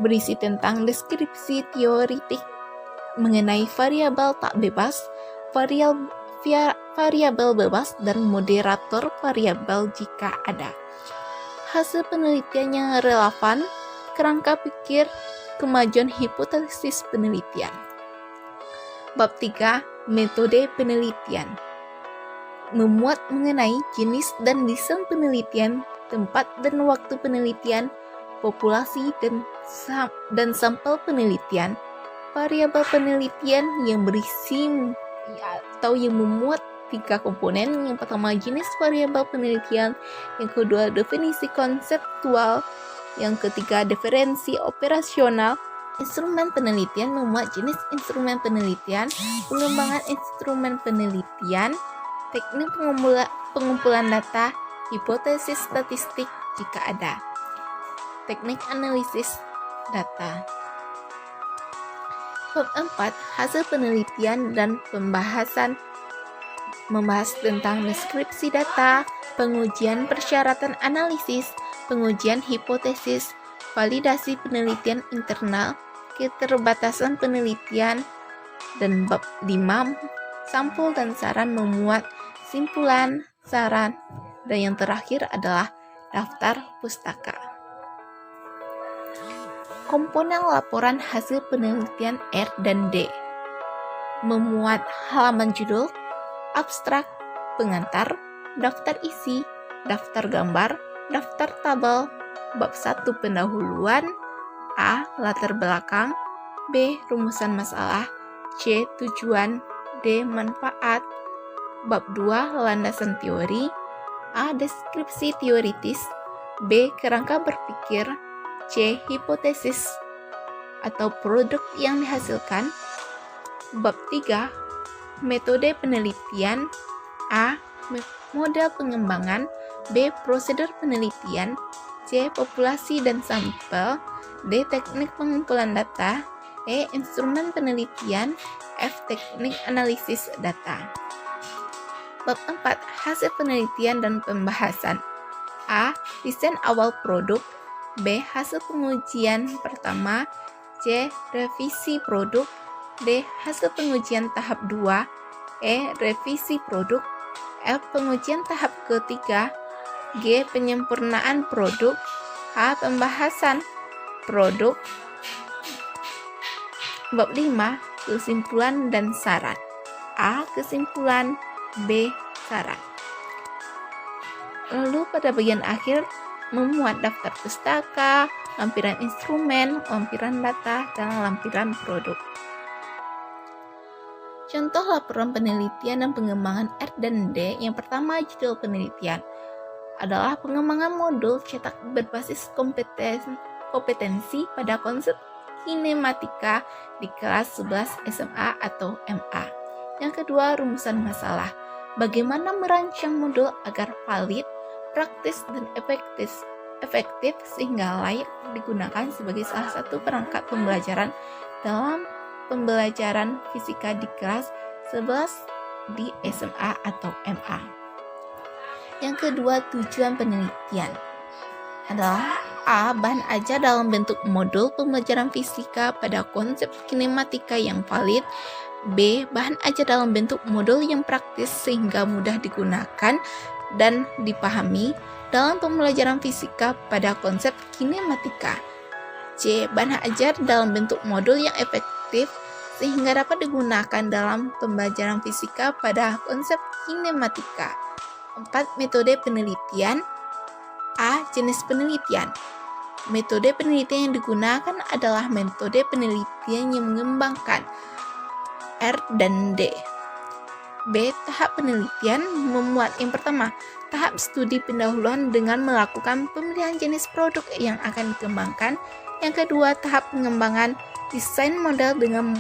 berisi tentang deskripsi teoritik mengenai variabel tak bebas, variabel bebas, dan moderator variabel jika ada. Hasil penelitian yang relevan, kerangka pikir, kemajuan hipotesis penelitian. Bab 3 metode penelitian memuat mengenai jenis dan desain penelitian, tempat dan waktu penelitian, populasi dan sampel penelitian, variabel penelitian yang berisi atau yang memuat 3 komponen. Yang pertama jenis variabel penelitian, yang kedua definisi konseptual, yang ketiga diferensi operasional. Instrumen penelitian memuat jenis instrumen penelitian, pengembangan instrumen penelitian, teknik pengumpulan data, hipotesis statistik jika ada, teknik analisis data. Bab 4. Hasil penelitian dan pembahasan membahas tentang deskripsi data, pengujian persyaratan analisis, pengujian hipotesis, validasi penelitian internal, keterbatasan penelitian, dan bab 5. Sampul dan saran memuat simpulan, saran, dan yang terakhir adalah daftar pustaka. Komponen laporan hasil penelitian R dan D memuat halaman judul, abstrak, pengantar, daftar isi, daftar gambar, daftar tabel. Bab 1 pendahuluan, A. Latar belakang, B. Rumusan masalah, C. Tujuan, D. Manfaat. Bab 2 landasan teori, A. Deskripsi teoritis, B. Kerangka berpikir, C. Hipotesis atau produk yang dihasilkan. Bab 3 metode penelitian, A. Model pengembangan, B. Prosedur penelitian, C. Populasi dan sampel, D. Teknik pengumpulan data, E. Instrumen penelitian, F. Teknik analisis data. Bab 4 hasil penelitian dan pembahasan, A. Desain awal produk, B. Hasil pengujian pertama, C. Revisi produk, D. Hasil pengujian tahap 2, E. Revisi produk, F. Pengujian tahap ketiga, G. Penyempurnaan produk, H. Pembahasan produk. Bab 5 kesimpulan dan saran, A. Kesimpulan, B. Saran. Lalu pada bagian akhir memuat daftar pustaka, lampiran instrumen, lampiran data, dan lampiran produk. Contoh laporan penelitian dan pengembangan R dan D. Yang pertama, judul penelitian adalah pengembangan modul cetak berbasis kompetensi pada konsep kinematika di kelas 11 SMA atau MA. Yang kedua, rumusan masalah. Bagaimana merancang modul agar valid, praktis, dan efektif sehingga layak digunakan sebagai salah satu perangkat pembelajaran dalam pembelajaran fisika di kelas 11 di SMA atau MA. Yang kedua, tujuan penelitian adalah A. Bahan ajar dalam bentuk modul pembelajaran fisika pada konsep kinematika yang valid, B. Bahan ajar dalam bentuk modul yang praktis sehingga mudah digunakan dan dipahami dalam pembelajaran fisika pada konsep kinematika, C. Bahan ajar dalam bentuk modul yang efektif sehingga dapat digunakan dalam pembelajaran fisika pada konsep kinematika. 4. Metode penelitian, A. Jenis penelitian. Metode penelitian yang digunakan adalah metode penelitian yang mengembangkan R dan D. B. Tahap penelitian memuat yang pertama, tahap studi pendahuluan dengan melakukan pemilihan jenis produk yang akan dikembangkan. Yang kedua, tahap pengembangan desain model dengan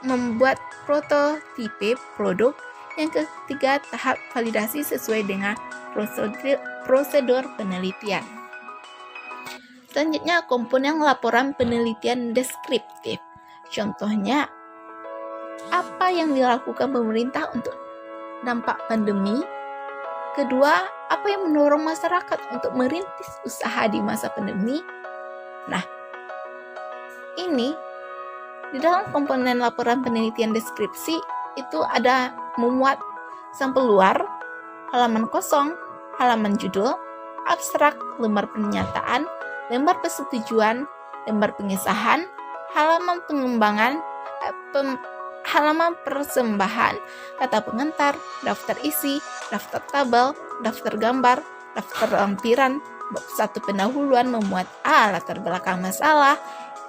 membuat prototipe produk. Yang ketiga, tahap validasi sesuai dengan prosedur penelitian. Selanjutnya, komponen laporan penelitian deskriptif. Contohnya, apa yang dilakukan pemerintah untuk dampak pandemi? Kedua, apa yang mendorong masyarakat untuk merintis usaha di masa pandemi? Nah, ini di dalam komponen laporan penelitian deskripsi itu ada memuat sampel luar, halaman kosong, halaman judul, abstrak, lembar pernyataan, lembar persetujuan, lembar pengesahan, halaman pengembangan, halaman persembahan, kata pengantar, daftar isi, daftar tabel, daftar gambar, daftar lampiran, Bab 1 pendahuluan memuat A. Latar belakang masalah,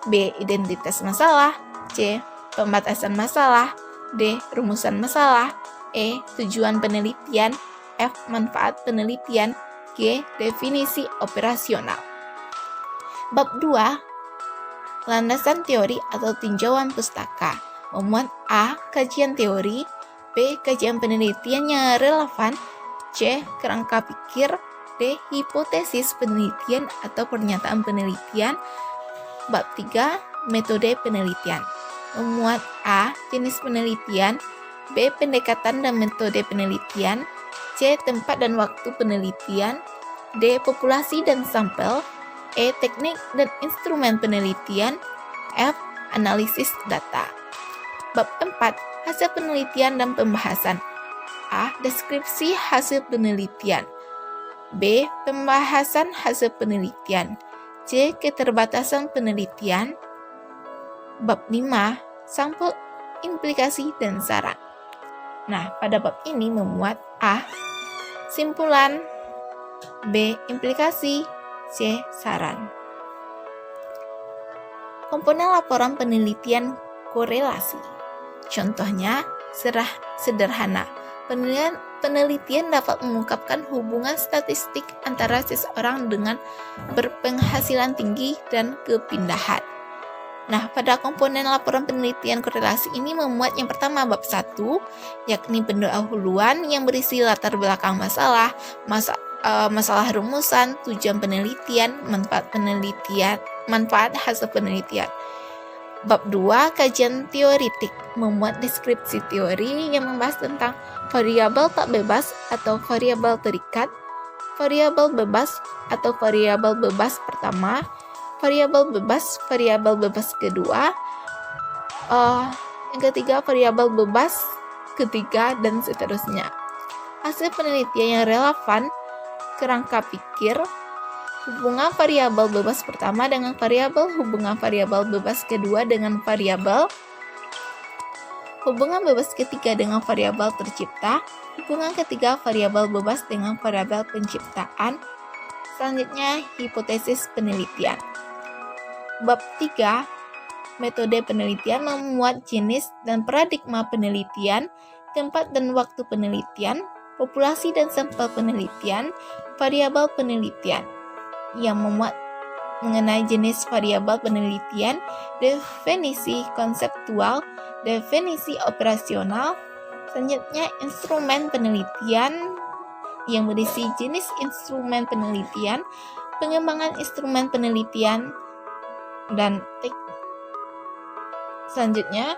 B. Identitas masalah, C. Pembatasan masalah, D. Rumusan masalah, E. Tujuan penelitian, F. Manfaat penelitian, G. Definisi operasional. Bab 2 landasan teori atau tinjauan pustaka memuat A. Kajian teori, B. Kajian penelitian yang relevan, C. Kerangka pikir, D. Hipotesis penelitian atau pernyataan penelitian. Bab 3 metode penelitian memuat A. Jenis penelitian, B. Pendekatan dan metode penelitian, C. Tempat dan waktu penelitian, D. Populasi dan sampel, E. Teknik dan instrumen penelitian, F. Analisis data. Bab 4 hasil penelitian dan pembahasan. A. Deskripsi hasil penelitian, B. Pembahasan hasil penelitian, C. Keterbatasan penelitian. Bab 5 sampel, implikasi, dan saran. Nah, pada bab ini memuat A. Simpulan, B. Implikasi, C. Saran. Komponen laporan penelitian korelasi. Contohnya, sederhana. Penelitian dapat mengungkapkan hubungan statistik antara seseorang dengan berpenghasilan tinggi dan kepindahan. Nah, pada komponen laporan penelitian korelasi ini memuat yang pertama bab 1, yakni pendahuluan yang berisi latar belakang masalah, masalah rumusan, tujuan penelitian, manfaat hasil penelitian. Bab 2, kajian teoritik, memuat deskripsi teori yang membahas tentang variabel tak bebas atau variabel terikat, variabel bebas atau variabel bebas pertama, variabel bebas kedua, yang ketiga variabel bebas ketiga, dan seterusnya. Hasil penelitian yang relevan, kerangka pikir, hubungan variabel bebas pertama dengan variabel, hubungan variabel bebas kedua dengan variabel, hubungan bebas ketiga dengan variabel tercipta, hubungan ketiga variabel bebas dengan variabel penciptaan. Selanjutnya, hipotesis penelitian. Bab 3, metode penelitian memuat jenis dan paradigma penelitian, tempat dan waktu penelitian, populasi dan sampel penelitian, variabel penelitian, yang memuat mengenai jenis variabel penelitian, definisi konseptual, definisi operasional. Selanjutnya, instrumen penelitian yang berisi jenis instrumen penelitian, pengembangan instrumen penelitian, dan selanjutnya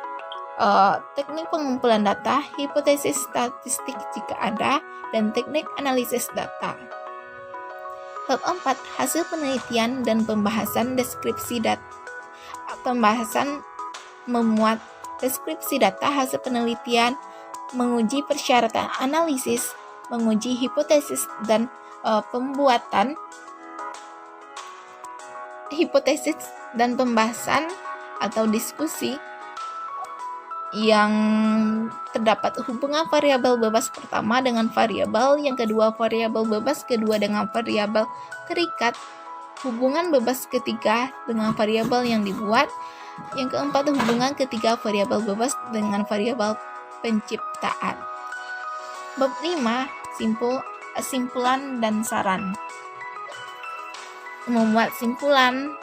teknik pengumpulan data, hipotesis statistik jika ada, dan teknik analisis data. Bab 4 hasil penelitian dan pembahasan deskripsi data. Pembahasan memuat deskripsi data hasil penelitian, menguji persyaratan analisis, menguji hipotesis dan pembuatan hipotesis dan pembahasan atau diskusi yang terdapat hubungan variabel bebas pertama dengan variabel, yang kedua variabel bebas kedua dengan variabel terikat, hubungan bebas ketiga dengan variabel yang dibuat, yang keempat hubungan ketiga variabel bebas dengan variabel penciptaan. Bab 5 simpulan dan saran. Membuat simpulan,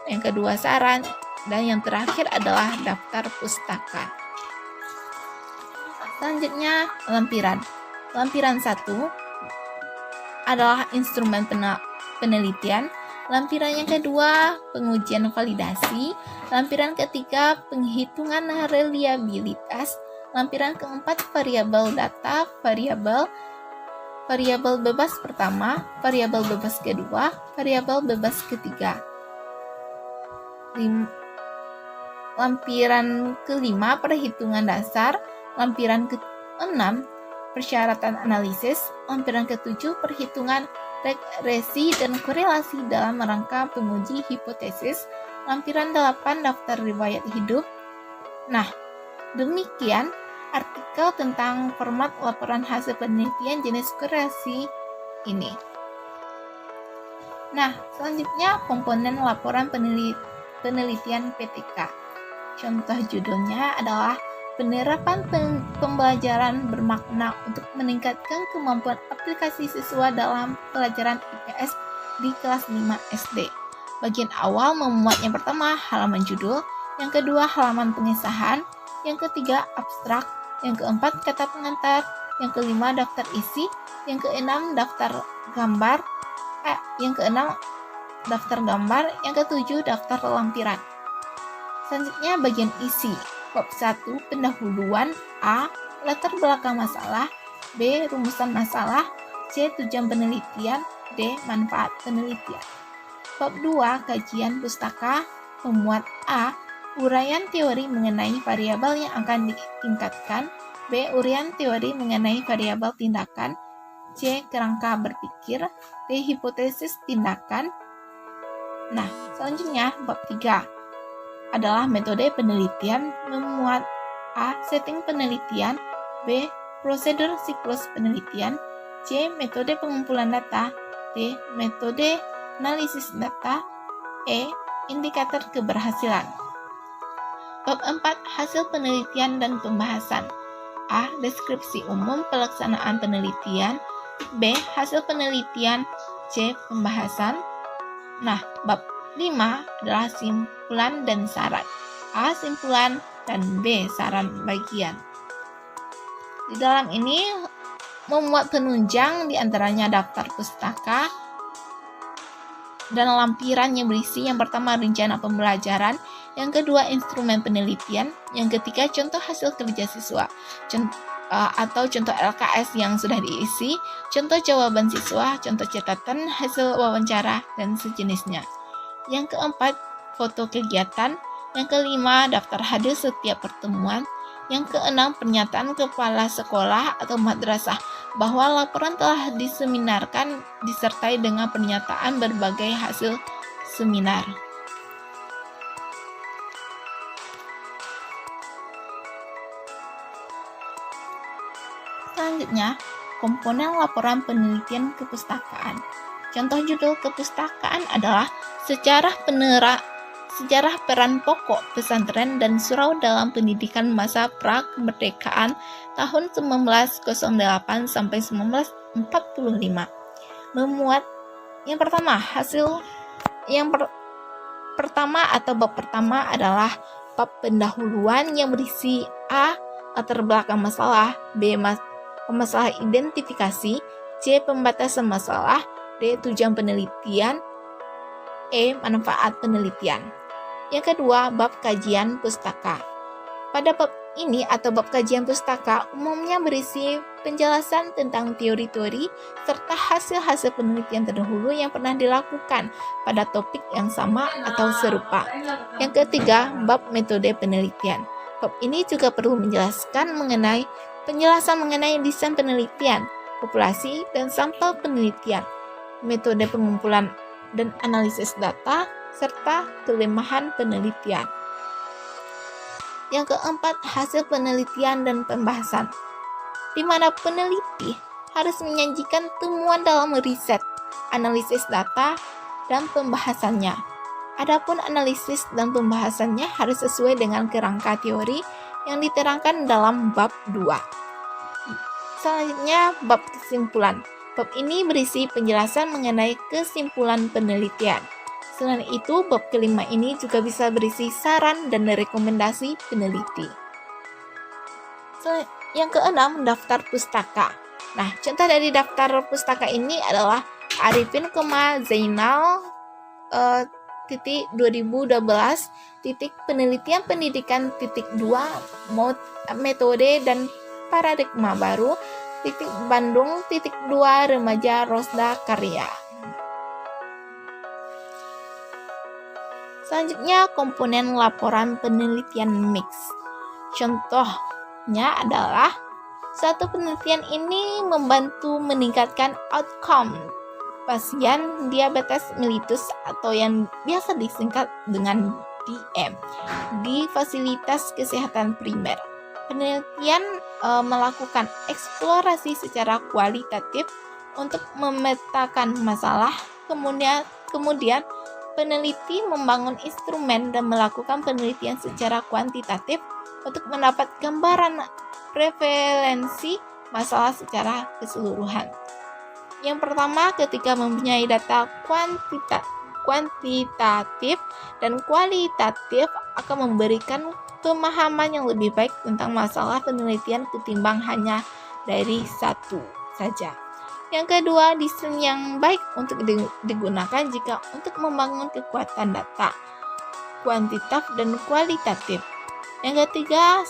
yang kedua saran, dan yang terakhir adalah daftar pustaka. Selanjutnya, lampiran. Lampiran 1 adalah instrumen penelitian. Lampiran yang kedua, pengujian validasi. Lampiran ketiga, penghitungan reliabilitas. Lampiran keempat, variabel data, variabel bebas pertama, variabel bebas kedua, variabel bebas ketiga. Lampiran kelima, perhitungan dasar. Lampiran ke-6, persyaratan analisis. Lampiran ke-7, perhitungan regresi dan korelasi dalam rangka penguji hipotesis. Lampiran 8, daftar riwayat hidup. Nah, demikian artikel tentang format laporan hasil penelitian jenis korelasi ini. Nah, selanjutnya komponen laporan penelitian PTK. Contoh judulnya adalah penerapan pembelajaran bermakna untuk meningkatkan kemampuan aplikasi siswa dalam pelajaran IPS di kelas 5 SD. Bagian awal memuat yang pertama halaman judul, yang kedua halaman pengesahan, yang ketiga abstrak, yang keempat kata pengantar, yang kelima daftar isi, yang keenam daftar gambar, yang ketujuh daftar lampiran. Selanjutnya bagian isi. Bab 1 pendahuluan. A. Latar belakang masalah. B. Rumusan masalah. C. Tujuan penelitian. D. Manfaat penelitian. Bab 2 kajian pustaka. Memuat A. Uraian teori mengenai variabel yang akan ditingkatkan. B. Uraian teori mengenai variabel tindakan. C. Kerangka berpikir. D. Hipotesis tindakan. Nah, selanjutnya bab 3 adalah metode penelitian, memuat A. Setting penelitian. B. Prosedur siklus penelitian. C. Metode pengumpulan data. D. Metode analisis data. E. Indikator keberhasilan. Bab 4 hasil penelitian dan pembahasan. A. Deskripsi umum pelaksanaan penelitian. B. Hasil penelitian. C. Pembahasan. Nah, bab 5 adalah simpulan dan saran. A. Simpulan dan B. Saran bagian. Di dalam ini memuat penunjang diantaranya daftar pustaka dan lampiran yang berisi yang pertama rencana pembelajaran, yang kedua instrumen penelitian, yang ketiga contoh hasil kerja siswa atau contoh LKS yang sudah diisi, contoh jawaban siswa, contoh catatan hasil wawancara, dan sejenisnya. Yang keempat, foto kegiatan. Yang kelima, daftar hadir setiap pertemuan. Yang keenam, pernyataan kepala sekolah atau madrasah bahwa laporan telah diseminarkan disertai dengan pernyataan berbagai hasil seminar. Selanjutnya, komponen laporan penelitian kepustakaan. Contoh judul kepustakaan adalah Sejarah peran pokok pesantren dan surau dalam pendidikan masa pra-kemerdekaan tahun 1908 sampai 1945. Memuat yang pertama, pertama atau bab pertama adalah bab pendahuluan yang berisi A. Latar belakang masalah. B. Masalah identifikasi. C. Pembatasan masalah. D. Tujuan penelitian. E. Manfaat penelitian. Yang kedua, bab kajian pustaka. Pada bab ini atau bab kajian pustaka umumnya berisi penjelasan tentang teori-teori serta hasil-hasil penelitian terdahulu yang pernah dilakukan pada topik yang sama atau serupa. Yang ketiga, bab metode penelitian. Bab ini juga perlu menjelaskan penjelasan mengenai desain penelitian, populasi dan sampel penelitian, metode pengumpulan dan analisis data, serta kelemahan penelitian. Yang keempat, hasil penelitian dan pembahasan, di mana peneliti harus menyajikan temuan dalam riset, analisis data, dan pembahasannya. Adapun analisis dan pembahasannya harus sesuai dengan kerangka teori yang diterangkan dalam bab 2. Selanjutnya, bab kesimpulan. Bab ini berisi penjelasan mengenai kesimpulan penelitian. Selain itu, bab kelima ini juga bisa berisi saran dan rekomendasi peneliti. Yang keenam, daftar pustaka. Nah, contoh dari daftar pustaka ini adalah Arifin, Zainal, 2012, penelitian pendidikan, 2, metode dan paradigma baru, Bandung, 2, remaja Rosda Karya. Selanjutnya, komponen laporan penelitian mix. Contohnya adalah satu penelitian ini membantu meningkatkan outcome pasien diabetes mellitus atau yang biasa disingkat dengan DM di fasilitas kesehatan primer. Penelitian melakukan eksplorasi secara kualitatif untuk memetakan masalah, kemudian Kemudian, peneliti membangun instrumen dan melakukan penelitian secara kuantitatif untuk mendapat gambaran prevalensi masalah secara keseluruhan. Yang pertama, ketika mempunyai data kuantitatif dan kualitatif akan memberikan pemahaman yang lebih baik tentang masalah penelitian ketimbang hanya dari satu saja. Yang kedua, desain yang baik untuk digunakan jika untuk membangun kekuatan data kuantitatif dan kualitatif. Yang ketiga,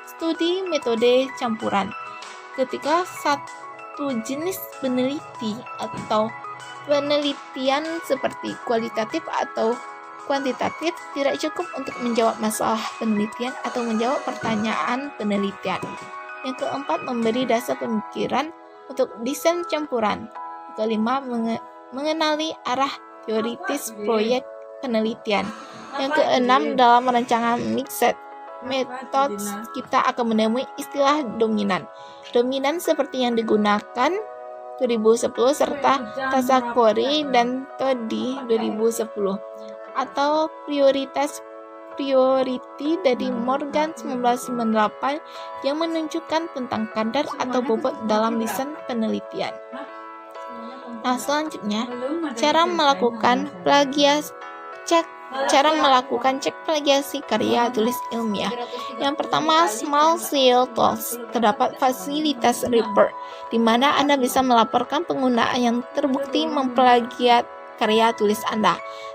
studi metode campuran. Ketika satu jenis peneliti atau penelitian seperti kualitatif atau kuantitatif tidak cukup untuk menjawab masalah penelitian atau menjawab pertanyaan penelitian. Yang keempat, memberi dasar pemikiran untuk desain campuran. Kelima, mengenali arah teoritis proyek penelitian. Yang keenam, dalam merencanakan mixed methods kita akan menemui istilah dominan. Dominan seperti yang digunakan 2010 serta Tasakori dan Todi 2010 atau priority dari Morgan 1998 yang menunjukkan tentang kadar atau bobot dalam desain penelitian. Nah, selanjutnya cara melakukan cek plagiasi karya tulis ilmiah. Yang pertama, small scale tools. Terdapat fasilitas report di mana Anda bisa melaporkan penggunaan yang terbukti memplagiat karya tulis Anda.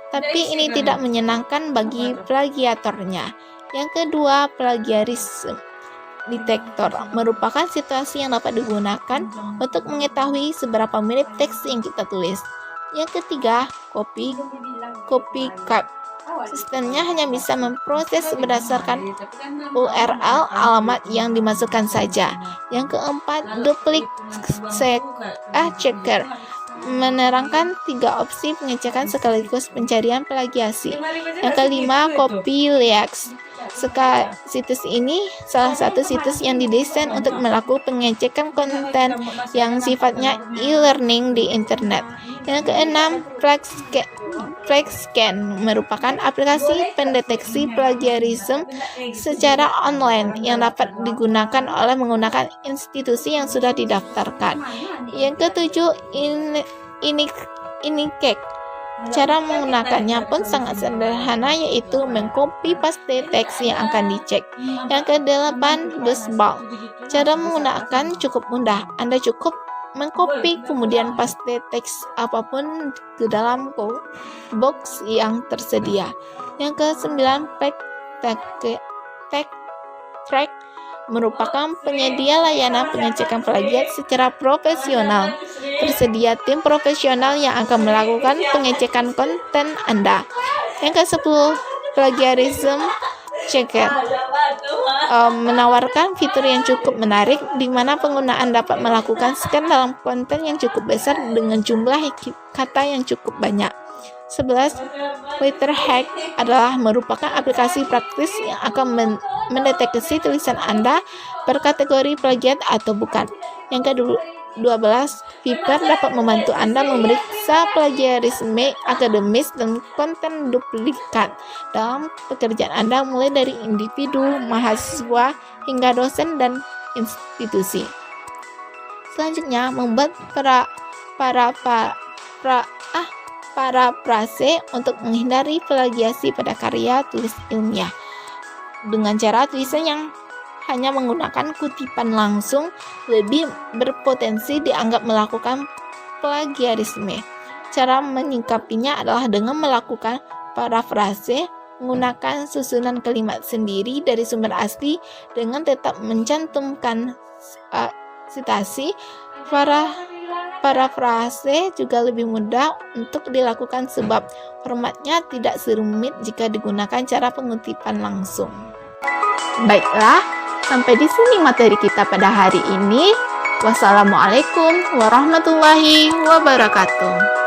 Tapi ini tidak menyenangkan bagi plagiatornya. Yang kedua, plagiarisme detektor merupakan situasi yang dapat digunakan untuk mengetahui seberapa mirip teks yang kita tulis. Yang ketiga, copycat. Sistemnya hanya bisa memproses berdasarkan URL alamat yang dimasukkan saja. Yang keempat, duplicate checker menerangkan 3 opsi pengecekan sekaligus pencarian plagiasi. Yang kelima, copyleaks. Situs ini salah satu situs yang didesain untuk melakukan pengecekan konten yang sifatnya e-learning di internet. Yang keenam, FlexScan merupakan aplikasi pendeteksi plagiarisme secara online yang dapat digunakan oleh menggunakan institusi yang sudah didaftarkan. Yang ketujuh, Inikek. Cara menggunakannya pun sangat sederhana, yaitu mengcopy paste teks yang akan dicek. Yang kedelapan, Buzzball. Cara menggunakan cukup mudah. Anda cukup mengcopy kemudian paste teks apapun ke dalam box yang tersedia. Yang kesembilan, Fact merupakan penyedia layanan pengecekan plagiat secara profesional. Tersedia tim profesional yang akan melakukan pengecekan konten Anda. Yang ke-10, Plagiarism Checker menawarkan fitur yang cukup menarik di mana penggunaan dapat melakukan scan dalam konten yang cukup besar dengan jumlah kata yang cukup banyak. 11. Letterhack adalah merupakan aplikasi praktis yang akan mendeteksi tulisan Anda berkategori plagiat atau bukan. Yang ke-12, Viper dapat membantu Anda memeriksa plagiarisme akademis dan konten duplikat dalam pekerjaan Anda mulai dari individu, mahasiswa, hingga dosen dan institusi. Selanjutnya, membuat parafrase untuk menghindari plagiasi pada karya tulis ilmiah. Dengan cara tulisan yang hanya menggunakan kutipan langsung lebih berpotensi dianggap melakukan plagiarisme. Cara menyikapinya adalah dengan melakukan parafrase, menggunakan susunan kalimat sendiri dari sumber asli dengan tetap mencantumkan citasi. Parafrase juga lebih mudah untuk dilakukan sebab formatnya tidak serumit jika digunakan cara pengutipan langsung. Baiklah, sampai di sini materi kita pada hari ini. Wassalamualaikum warahmatullahi wabarakatuh.